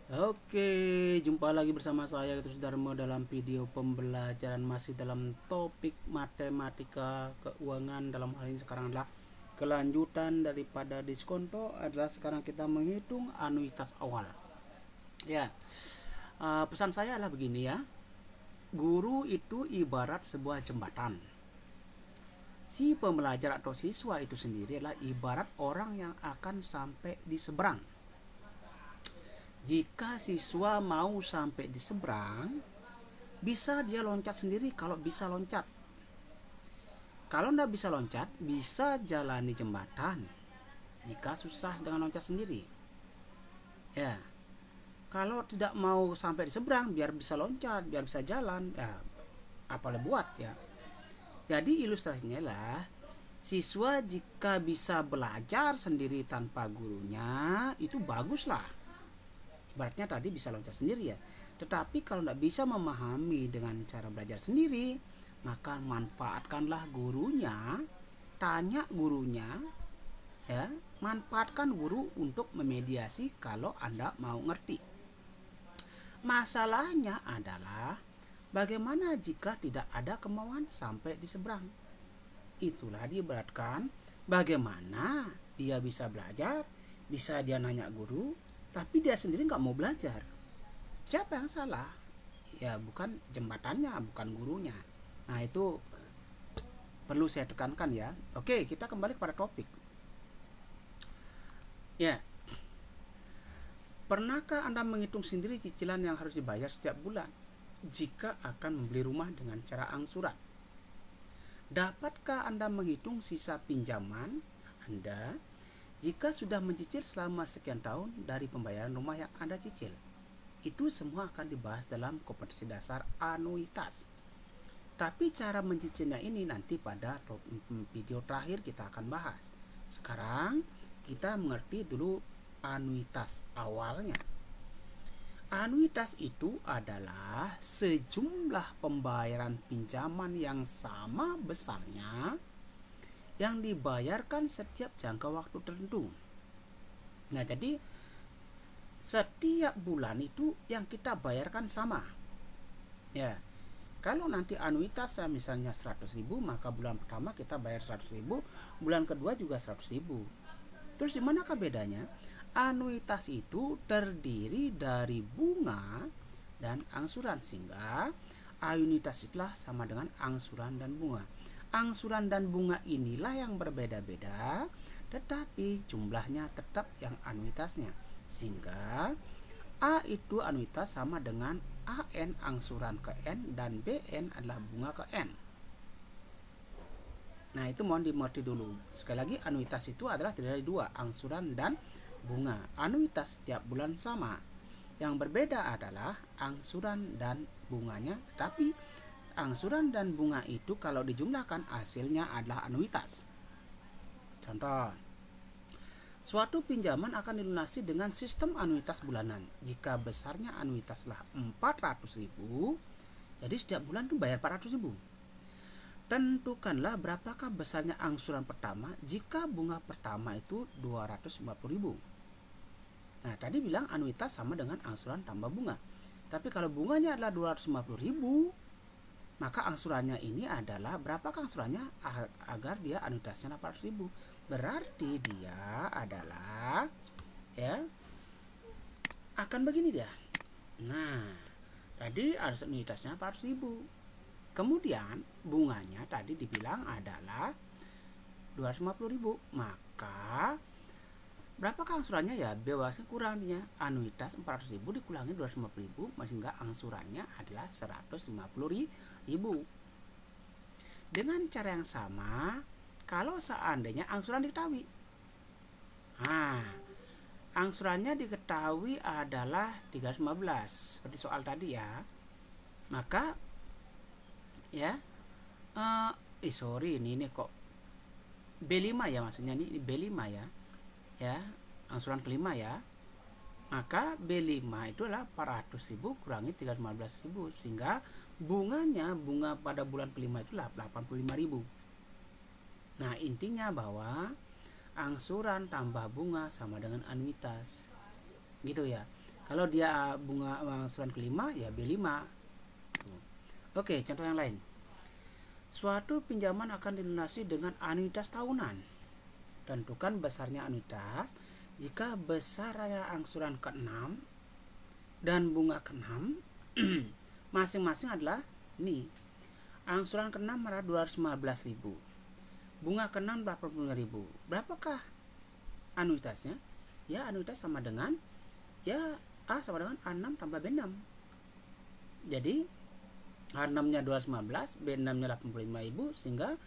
Oke, jumpa lagi bersama saya Terus Darmo dalam video pembelajaran masih dalam topik matematika keuangan. Dalam hal ini sekarang adalah kelanjutan daripada diskonto adalah sekarang kita menghitung anuitas awal. Ya, pesan saya adalah begini ya. Guru itu ibarat sebuah jembatan. Si pembelajar atau siswa itu sendiri adalah ibarat orang yang akan sampai di seberang. Jika siswa mau sampai di seberang, bisa dia loncat sendiri kalau bisa loncat. Kalau tidak bisa loncat, bisa jalan di jembatan. Jika susah dengan loncat sendiri, ya. Kalau tidak mau sampai di seberang, biar bisa loncat, biar bisa jalan, ya apa boleh buat ya. Jadi ilustrasinya lah, siswa jika bisa belajar sendiri tanpa gurunya, itu baguslah. Ibaratnya tadi bisa loncat sendiri ya. Tetapi kalau tidak bisa memahami dengan cara belajar sendiri, maka manfaatkanlah gurunya, tanya gurunya, ya, manfaatkan guru untuk memediasi kalau Anda mau ngerti. Masalahnya adalah bagaimana jika tidak ada kemauan sampai di seberang. Itulah diibaratkan bagaimana dia bisa belajar, bisa dia nanya guru, tapi dia sendiri nggak mau belajar. Siapa yang salah? Ya bukan jembatannya, bukan gurunya. Nah itu perlu saya tekankan ya. Oke, kita kembali kepada topik. Ya, pernahkah Anda menghitung sendiri cicilan yang harus dibayar setiap bulan jika akan membeli rumah dengan cara angsuran? Dapatkah Anda menghitung sisa pinjaman Anda jika sudah mencicil selama sekian tahun dari pembayaran rumah yang Anda cicil? Itu semua akan dibahas dalam kompetensi dasar anuitas. Tapi cara mencicilnya ini nanti pada video terakhir kita akan bahas. Sekarang kita mengerti dulu anuitas awalnya. Anuitas itu adalah sejumlah pembayaran pinjaman yang sama besarnya yang dibayarkan setiap jangka waktu tertentu. Nah, jadi setiap bulan itu yang kita bayarkan sama. Ya, kalau nanti anuitas misalnya 100.000, maka bulan pertama kita bayar 100.000, bulan kedua juga 100.000. Terus di manakah bedanya? Anuitas itu terdiri dari bunga dan angsuran, sehingga anuitas itulah sama dengan angsuran dan bunga. Angsuran dan bunga inilah yang berbeda-beda, tetapi jumlahnya tetap yang anuitasnya, sehingga A itu anuitas sama dengan AN angsuran ke N dan BN adalah bunga ke N. Nah itu mohon dimengerti dulu. Sekali lagi anuitas itu adalah terdiri dari dua, angsuran dan bunga. Anuitas setiap bulan sama. Yang berbeda adalah angsuran dan bunganya. Tapi angsuran dan bunga itu kalau dijumlahkan hasilnya adalah anuitas. Contoh, suatu pinjaman akan dilunasi dengan sistem anuitas bulanan. Jika besarnya anuitaslah 400.000, jadi setiap bulan itu bayar 400.000. Tentukanlah berapakah besarnya angsuran pertama jika bunga pertama itu 250.000. Nah, tadi bilang anuitas sama dengan angsuran tambah bunga. Tapi kalau bunganya adalah 250.000, maka angsurannya ini adalah berapakah angsurannya agar dia anuitasnya 800.000. Berarti dia adalah ya akan begini dia. Nah, tadi harus anuitasnya 400.000. Kemudian bunganya tadi dibilang adalah 250.000. Maka berapakah angsurannya? Ya bebasnya kurangnya. Anuitas 400.000 dikurangi 250.000, sehingga angsurannya adalah 150.000. Dengan cara yang sama, kalau seandainya angsuran diketahui, nah angsurannya diketahui adalah 315 seperti soal tadi ya, maka ya sorry ini kok B5 ya, maksudnya ini B5 ya, angsuran kelima ya, maka B5 itu adalah 400.000 kurangi 315.000, sehingga bunga pada bulan kelima itu 85.000. Nah intinya bahwa angsuran tambah bunga sama dengan anuitas, gitu ya. Kalau dia bunga angsuran kelima ya B5. Oke, contoh yang lain. Suatu pinjaman akan dilunasi dengan anuitas tahunan. Tentukan besarnya anuitas jika besarnya angsuran ke-6 dan bunga ke-6 masing-masing adalah ini. Angsuran ke-6 adalah 215.000. Bunga ke-6 85.000. Berapakah anuitasnya? Ya, anuitas sama dengan A sama dengan A6 tambah B6. Jadi A6-nya 215, B6-nya 85.000, sehingga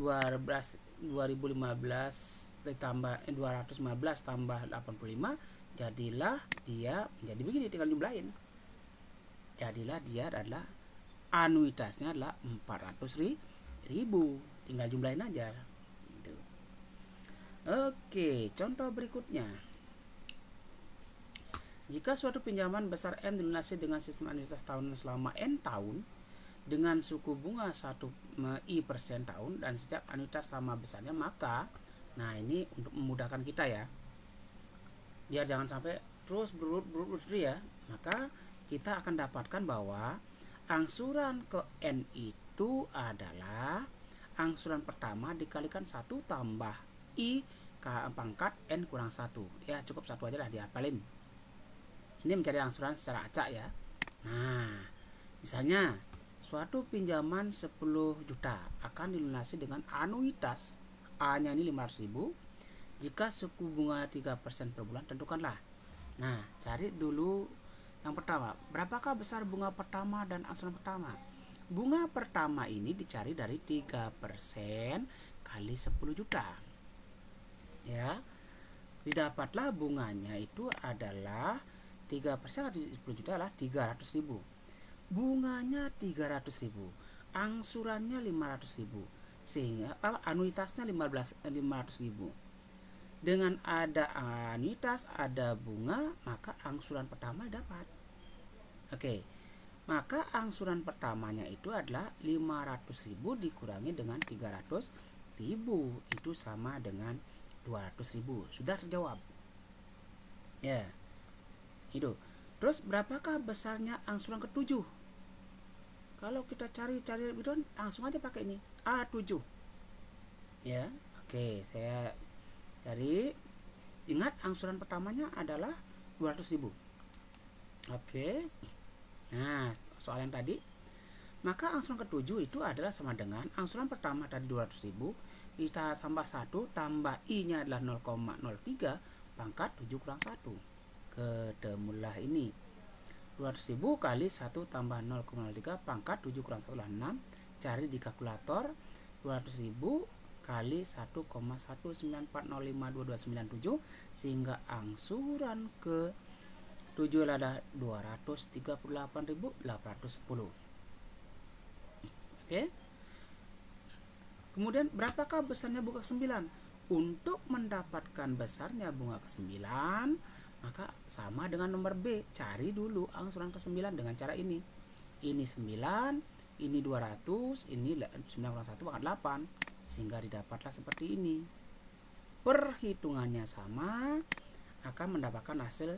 2015 ditambah 215 tambah 85, jadilah dia menjadi begini, tinggal jumlahin. Jadilah dia adalah anuitasnya adalah 400.000, tinggal jumlahin aja. Gitu. Oke, contoh berikutnya. Jika suatu pinjaman besar M dilunasi dengan sistem anuitas tahunan selama N tahun dengan suku bunga 1% tahun dan setiap anuitas sama besarnya, maka nah ini untuk memudahkan kita ya, biar jangan sampai terus berurut ya, maka kita akan dapatkan bahwa angsuran ke N itu adalah angsuran pertama dikalikan 1 tambah I pangkat N kurang 1. Ya, cukup 1 aja lah dihafalin. Ini mencari angsuran secara acak ya. Nah, misalnya suatu pinjaman 10 juta akan dilunasi dengan anuitas A-nya ini 500.000 jika suku bunga 3% per bulan. Tentukanlah. Nah, cari dulu yang pertama. Berapakah besar bunga pertama dan angsuran pertama? Bunga pertama ini dicari dari 3% kali 10 juta. Ya. Didapatlah bunganya itu adalah 3% kali 10 juta adalah 300.000. Bunganya 300.000, angsurannya 500.000, sehingga anuitasnya 500.000. Dengan ada anuitas, ada bunga, maka angsuran pertama dapat. Oke, maka angsuran pertamanya itu adalah 500.000 dikurangi dengan 300.000, itu sama dengan 200.000. Sudah terjawab. Ya. Itu. Terus berapakah besarnya angsuran ke-7? Kalau kita cari itu langsung aja pakai ini A7. Ya. Oke, saya cari. Ingat angsuran pertamanya adalah 200.000. Oke. Nah, soal yang tadi. Maka angsuran ke-7 itu adalah sama dengan angsuran pertama tadi 200.000 kita tambah 1 tambah I-nya adalah 0,03 pangkat 7 kurang 1. Ketemulah ini 200.000 kali 1 tambah 0,03 pangkat 7 kurang 1 adalah 6. Cari di kalkulator. 200.000 kali 1,194052297 sehingga angsuran ke 7 adalah 238.810. Oke. Kemudian berapakah besarnya bunga ke-9? Untuk mendapatkan besarnya bunga ke-9, maka sama dengan nomor B. Cari dulu angsuran ke-9 dengan cara ini. Ini 9, ini 200, ini 9 kurang 1 pangkat 8. Sehingga didapatlah seperti ini. Perhitungannya sama, akan mendapatkan hasil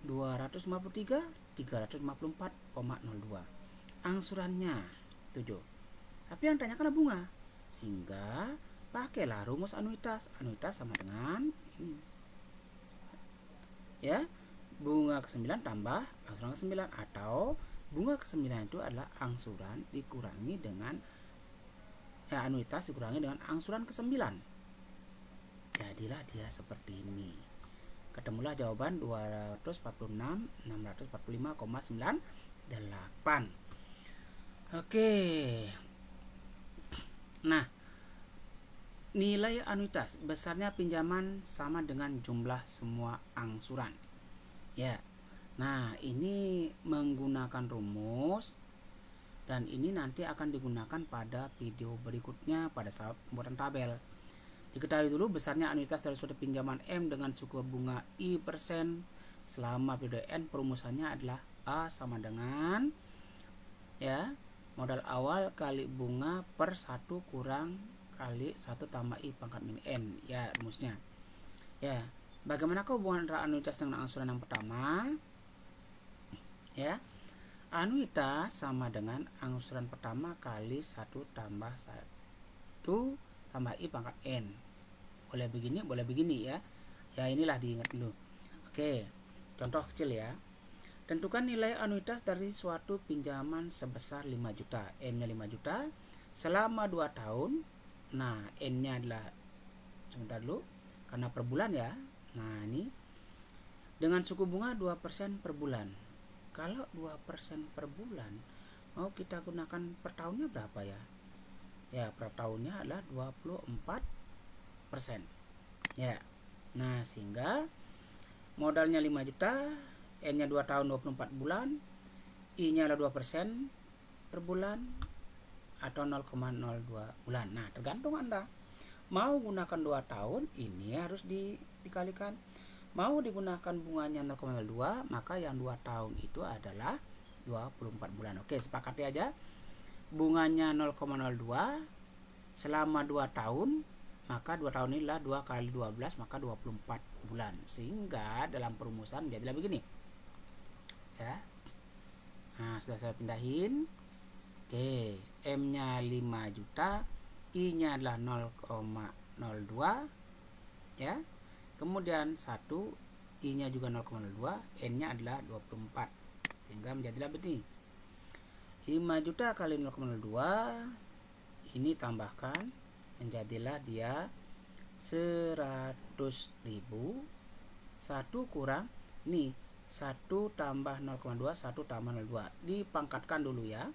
253, 354,02. Angsurannya 7. Tapi yang ditanyakan adalah bunga. Sehingga pakailah rumus anuitas. Anuitas sama dengan ini. Ya, bunga ke-9 tambah angsuran ke-9, atau bunga ke-9 itu adalah angsuran dikurangi dengan anuitas dikurangi dengan angsuran ke-9. Jadilah dia seperti ini. Ketemulah jawaban 246.645,98. Oke. Nah, nilai anuitas besarnya pinjaman sama dengan jumlah semua angsuran. Ya. Nah, ini menggunakan rumus dan ini nanti akan digunakan pada video berikutnya pada saat pembuatan tabel. Diketahui dulu besarnya anuitas dari suatu pinjaman M dengan suku bunga I% selama periode N. Perumusannya adalah A sama dengan modal awal kali bunga per 1 kurang kali 1 tambah I pangkat min N. Rumusnya. Bagaimanakah hubungan antara anuitas dengan angsuran yang pertama? Anuitas sama dengan angsuran pertama kali 1 tambah 1 tambah I pangkat N. Boleh begini, boleh begini ya. Ya inilah diingat dulu. Oke, contoh kecil ya. Tentukan nilai anuitas dari suatu pinjaman sebesar 5 juta. M-nya 5 juta selama 2 tahun. Nah, N-nya adalah, sebentar dulu, karena per bulan ya. Nah, ini dengan suku bunga 2% per bulan. Kalau 2% per bulan, mau kita gunakan per tahunnya berapa ya? Ya, per tahunnya adalah 24%. Ya. Nah, sehingga modalnya 5 juta, N-nya 2 tahun 24 bulan, I-nya adalah 2% per bulan atau 0,02 bulan. Nah, tergantung Anda. Mau gunakan 2 tahun, ini harus dikalikan. Mau digunakan bunganya 0,02, maka yang 2 tahun itu adalah 24 bulan. Oke, sepakati aja. Bunganya 0,02 selama 2 tahun, maka 2 tahun inilah 2 kali 12, maka 24 bulan. Sehingga dalam perumusan jadilah begini. Ya. Nah, sudah saya pindahin. Oke, M-nya 5 juta, I-nya adalah 0,02 ya. Kemudian 1, I-nya juga 0,02, N-nya adalah 24. Sehingga menjadilah begini. 5 juta kali 0,02, ini tambahkan, menjadilah dia 100.000. 1 kurang, nih 1 tambah 0,2, 1 tambah 0,2. Dipangkatkan dulu ya.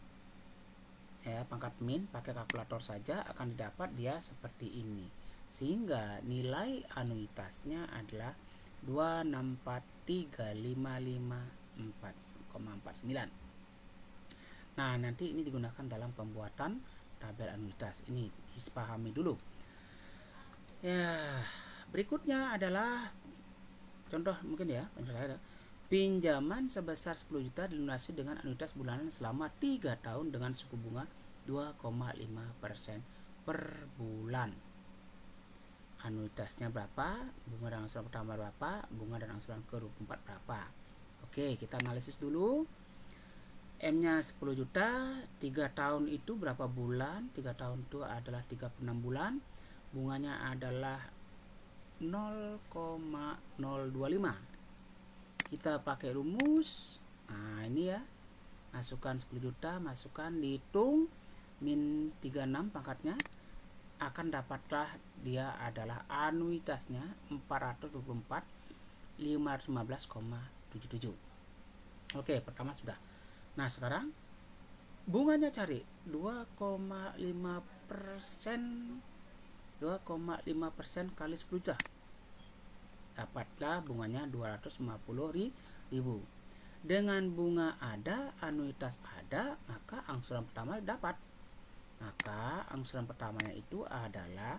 Ya, pangkat min pakai kalkulator saja akan didapat dia seperti ini. Sehingga nilai anuitasnya adalah 264.355,49. Nah, nanti ini digunakan dalam pembuatan tabel anuitas. Ini dipahami dulu. Ya, berikutnya adalah contoh mungkin ya, pinjaman sebesar 10 juta dilunasi dengan anuitas bulanan selama 3 tahun dengan suku bunga 2,5% per bulan. Anuitasnya berapa, bunga dan angsuran pertama berapa, bunga dan angsuran ke-24 berapa. Oke, kita analisis dulu. M-nya 10 juta, 3 tahun itu berapa bulan? 3 tahun itu adalah 36 bulan. Bunganya adalah 0,025. Kita pakai rumus. Nah, ini ya. Masukkan 10 juta, masukkan, dihitung min 36 pangkatnya, akan dapatlah dia adalah anuitasnya 424.515,77. Oke, pertama sudah. Nah, sekarang bunganya cari 2,5%. 2,5% kali 10 juta. Dapatlah bunganya 250.000. Dengan bunga ada, anuitas ada, maka angsuran pertama dapat. Maka angsuran pertamanya itu adalah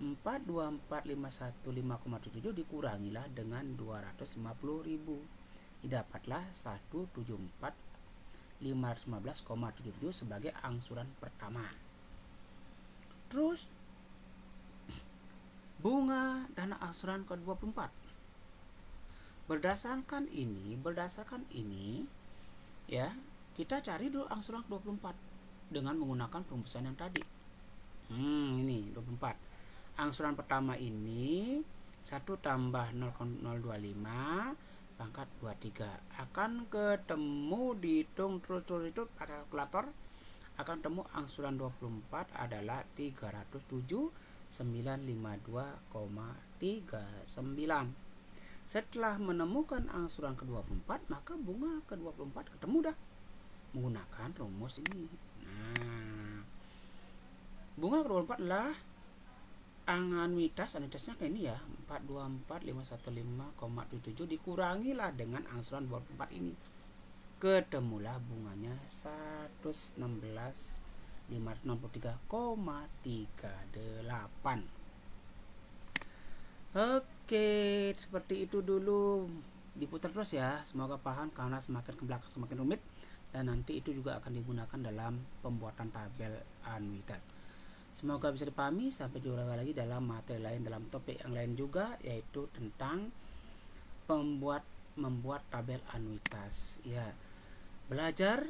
424.515,77 dikurangilah dengan 250.000. Didapatlah 174.515,77 sebagai angsuran pertama. Terus bunga dana angsuran ke-24. Berdasarkan ini ya, kita cari dulu angsuran ke-24 dengan menggunakan perumusan yang tadi. Ini 24. Angsuran pertama ini 1 tambah 0,025 pangkat 23 akan ketemu, dihitung terus itu pakai kalkulator, akan ketemu angsuran 24 adalah 307.952,39. Setelah menemukan angsuran ke-24, maka bunga ke-24 ketemu dah menggunakan rumus ini. Nah, bunga ke-24 adalah anuitasnya kayak ini ya, 424.515,77 dikurangilah dengan angsuran 24 ini. Ketemulah bunganya 116.563,38. Oke, seperti itu dulu. Diputar terus ya, semoga paham, karena semakin ke belakang semakin rumit. Dan nanti itu juga akan digunakan dalam pembuatan tabel anuitas. Semoga bisa dipahami. Sampai jumpa lagi dalam materi lain, dalam topik yang lain juga, yaitu tentang membuat tabel anuitas ya. Belajar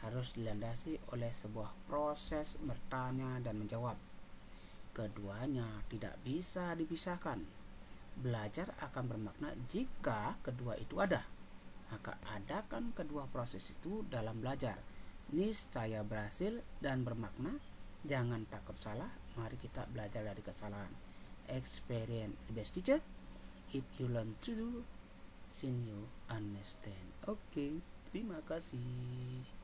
harus dilandasi oleh sebuah proses bertanya dan menjawab. Keduanya tidak bisa dipisahkan. Belajar akan bermakna jika kedua itu ada. Maka adakan kedua proses itu dalam belajar. Niscaya berhasil dan bermakna. Jangan takut salah, mari kita belajar dari kesalahan. Experience the best teacher. If you learn to do, since you understand. Oke, terima kasih.